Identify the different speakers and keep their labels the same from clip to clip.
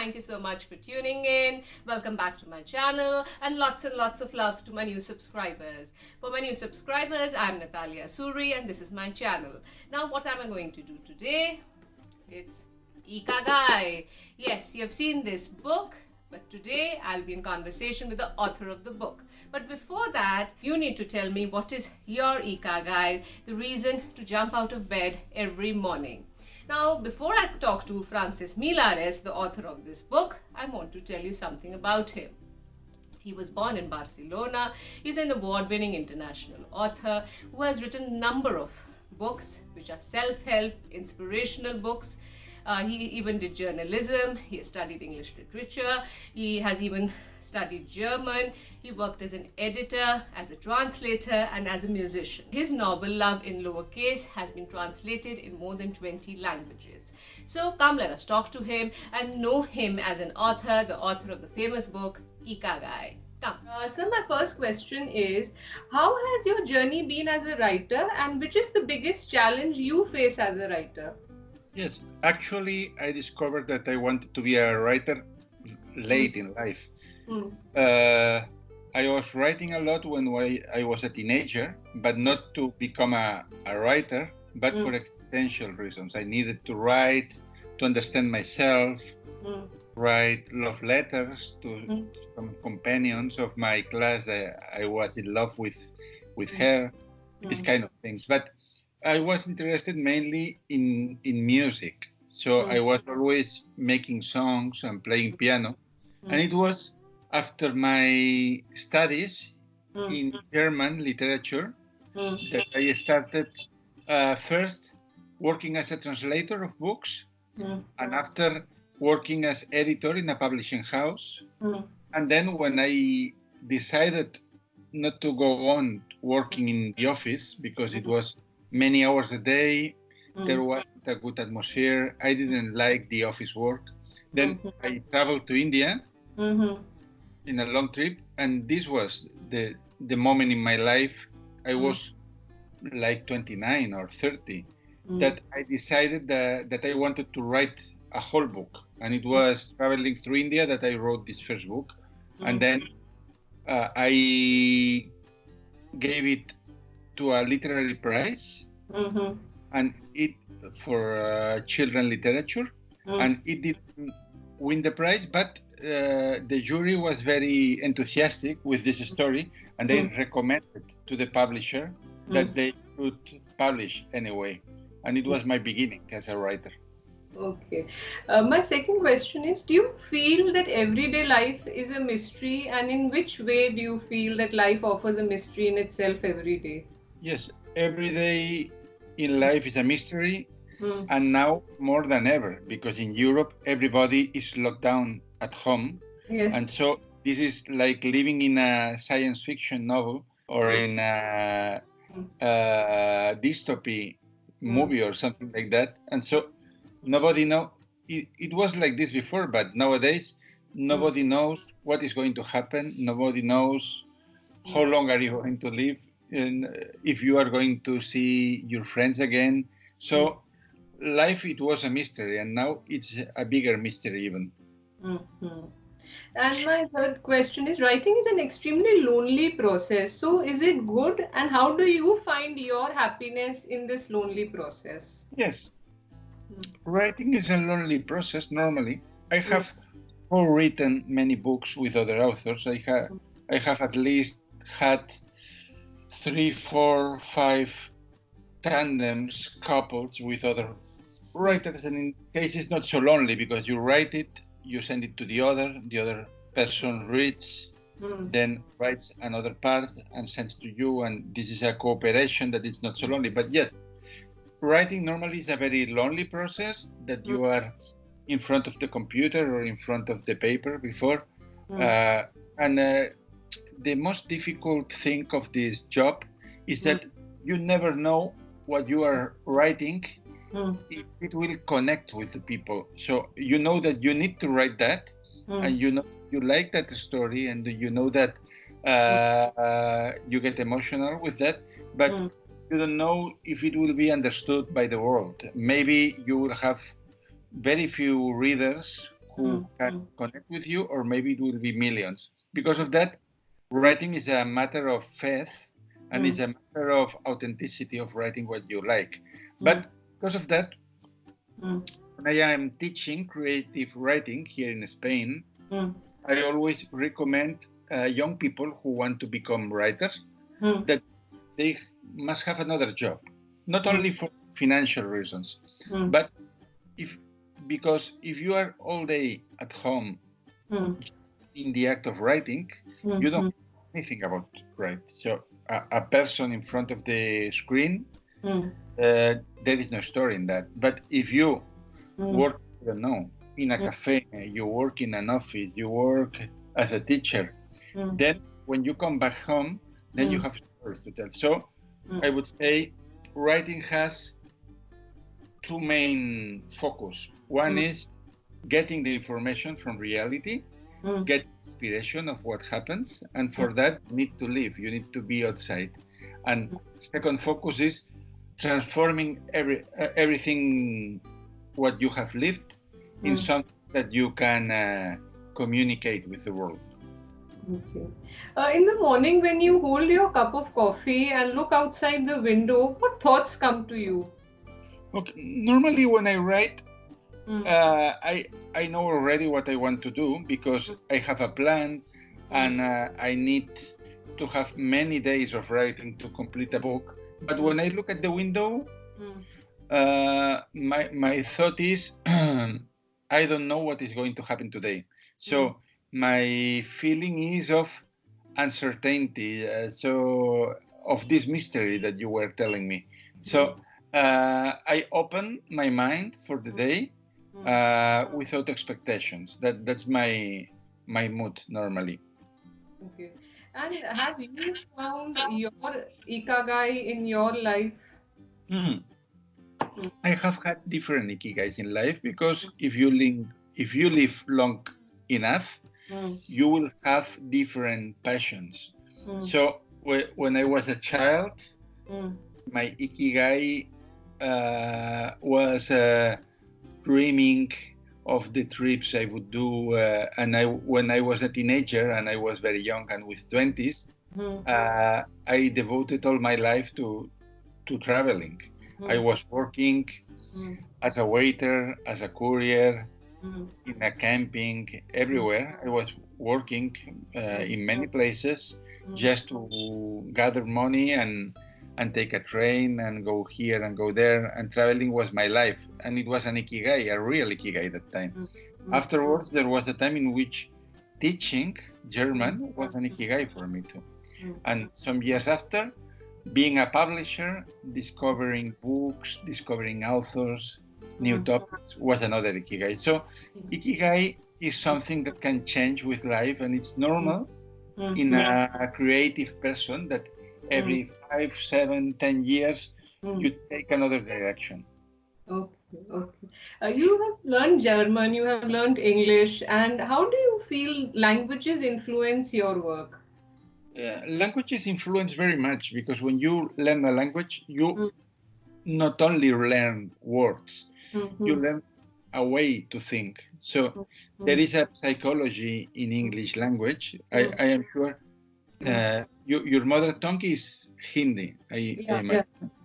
Speaker 1: Thank you so much for tuning in. Welcome back to my channel, and lots of love to my new subscribers. For my new subscribers, I'm NataliaSuri and this is my channel. Now what am I going to do today? It's Ikigai. Yes, you have seen this book, but today I'll be in conversation with the author of the book. But before that, you need to tell me what is your Ikigai, the reason to jump out of bed every morning. Now, before I talk to Francesc Millares, the author of this book, I want to tell you something about him. He was born in Barcelona. He's an award-winning international author who has written a number of books which are self-help, inspirational books. He even did journalism. He has studied English literature. He has even studied German. He worked as an editor, as a translator, and as a musician. His novel, Love in Lowercase, has been translated in more than 20 languages. So come, let us talk to him and know him as an author, the author of the famous book, Ikigai. Come. So my first question is, how has your journey been as a writer, and which is the biggest challenge you face as a writer?
Speaker 2: Yes, actually, I discovered that I wanted to be a writer late in life. I was writing a lot when I was a teenager, but not to become a writer, but for existential reasons. I needed to write, to understand myself, write love letters to some companions of my class. I was in love with her, these kind of things. But I was interested mainly in music. So I was always making songs and playing piano. And it was after my studies in German literature that I started first working as a translator of books, and after working as editor in a publishing house. And then when I decided not to go on working in the office because it was many hours a day, there wasn't a good atmosphere, I didn't like the office work. Then I traveled to India in a long trip, and this was the moment in my life, I was like 29 or 30, that I decided that I wanted to write a whole book. And it was traveling through India that I wrote this first book. And then I gave it to a literary prize, and it for children literature, and it didn't win the prize, but the jury was very enthusiastic with this story, and they recommended to the publisher that they should publish anyway, and it was my beginning as a writer.
Speaker 1: Okay. My second question is, do you feel that everyday life is a mystery, and in which way do you feel that life offers a mystery in itself every day?
Speaker 2: Yes, every day in life is a mystery, and now more than ever, because in Europe everybody is locked down at home.
Speaker 1: Yes.
Speaker 2: And so this is like living in a science fiction novel or in a dystopy movie or something like that. And so nobody knows. It was like this before, but nowadays nobody knows what is going to happen. Nobody knows how long are you going to live, and if you are going to see your friends again. So life, it was a mystery, and now it's a bigger mystery even.
Speaker 1: And my third question is, writing is an extremely lonely process. So is it good, and how do you find your happiness in this lonely process?
Speaker 2: Yes. Writing is a lonely process normally. I have co-written many books with other authors. I have at least had 3, 4, 5 tandems, couples with other writers, and in case it's not so lonely because you write it, you send it to the other person reads, then writes another part and sends to you, and this is a cooperation that is not so lonely. But yes, writing normally is a very lonely process, that you are in front of the computer or in front of the paper before. And the most difficult thing of this job is that you never know what you are writing, if it will connect with the people. So you know that you need to write that, and you know you like that story, and you know that you get emotional with that, but you don't know if it will be understood by the world. Maybe you will have very few readers who can connect with you, or maybe it will be millions. Because of that, writing is a matter of faith, and it's a matter of authenticity of writing what you like. But because of that, when I am teaching creative writing here in Spain, I always recommend young people who want to become writers that they must have another job, not only for financial reasons, but because if you are all day at home in the act of writing, you don't know anything about writing. So a person in front of the screen, there is no story in that. But if you work, I don't know, in a cafe, you work in an office, you work as a teacher, then when you come back home, then you have stories to tell. So I would say writing has two main focus. One is getting the information from reality, get inspiration of what happens, and for that you need to live, you need to be outside. And second focus is transforming everything what you have lived in something that you can communicate with the world.
Speaker 1: Okay. In the morning, when you hold your cup of coffee and look outside the window, what thoughts come to you?
Speaker 2: Okay. Normally, when I write, I know already what I want to do because I have a plan, and I need to have many days of writing to complete a book. But when I look at the window, my thought is, I don't know what is going to happen today. So my feeling is of uncertainty, so of this mystery that you were telling me. So I open my mind for the day without expectations. That's my mood normally.
Speaker 1: Okay. And have you found your Ikigai in your life?
Speaker 2: I have had different Ikigais in life because if you live long enough, you will have different passions. So when I was a child, my Ikigai was dreaming of the trips I would do, and when I was a teenager and I was very young and with 20s, I devoted all my life to traveling. I was working as a waiter, as a courier, in a camping, everywhere. I was working in many places just to gather money and take a train and go here and go there. And traveling was my life. And it was an Ikigai, a real Ikigai at that time. Afterwards, there was a time in which teaching German was an Ikigai for me too. And some years after, being a publisher, discovering books, discovering authors, new topics was another Ikigai. So Ikigai is something that can change with life, and it's normal in a creative person that every 5, 7, 10 years you take another direction.
Speaker 1: Okay. You have learned German, you have learned English, and how do you feel languages influence your work?
Speaker 2: Languages influence very much because when you learn a language, you not only learn words, you learn a way to think. So there is a psychology in English language. I am sure your mother tongue is Hindi.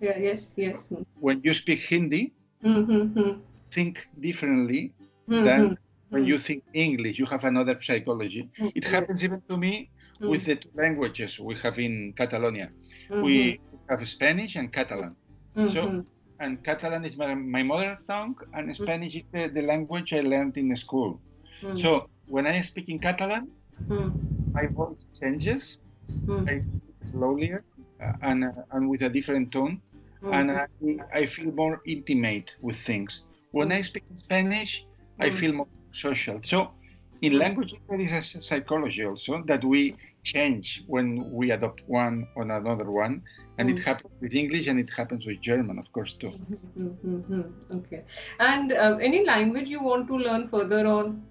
Speaker 1: Yes.
Speaker 2: When you speak Hindi, think differently than when you think English. You have another psychology. It happens even to me with the two languages we have in Catalonia. We have Spanish and Catalan. So, and Catalan is my mother tongue, and Spanish is the language I learned in school. So when I speak in Catalan, my voice changes. I speak slowly and with a different tone, and I feel more intimate with things. When I speak in Spanish, I feel more social. So in language, there is a psychology also that we change when we adopt one or another one, and it happens with English and it happens with German, of course, too.
Speaker 1: Okay. And any language you want to learn further on?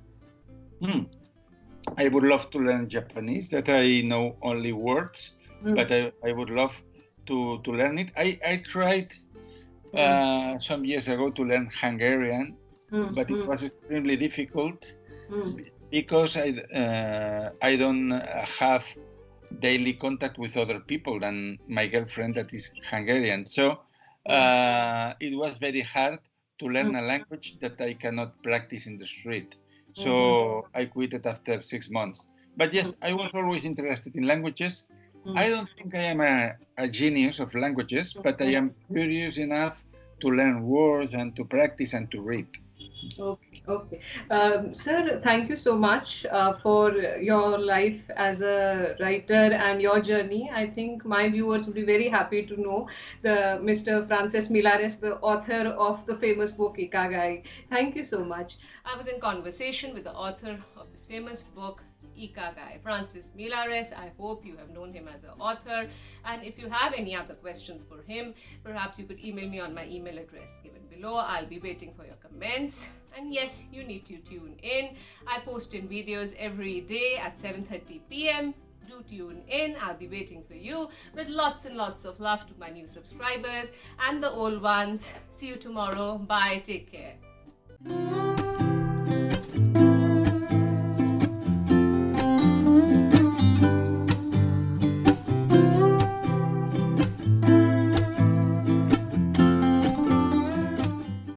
Speaker 2: I would love to learn Japanese, that I know only words, but I would love to learn it. I tried some years ago to learn Hungarian, but it was extremely difficult. because I don't have daily contact with other people than my girlfriend that is Hungarian. So it was very hard to learn a language that I cannot practice in the street. So I quit it after 6 months. But yes, I was always interested in languages. I don't think I am a genius of languages, but I am curious enough to learn words and to practice and to read.
Speaker 1: Okay. Sir, thank you so much for your life as a writer and your journey. I think my viewers would be very happy to know the Mr. Francesc Millares, the author of the famous book Ikigai. Thank you so much. I was in conversation with the author of this famous book, Ikigai, Francesc Millares. I hope you have known him as an author, and if you have any other questions for him, perhaps you could email me on my email address given below. I'll be waiting for your comments. And yes, you need to tune in. I post in videos every day at 7:30 p.m. Do tune in. I'll be waiting for you with lots and lots of love to my new subscribers and the old ones. See you tomorrow. Bye. Take care.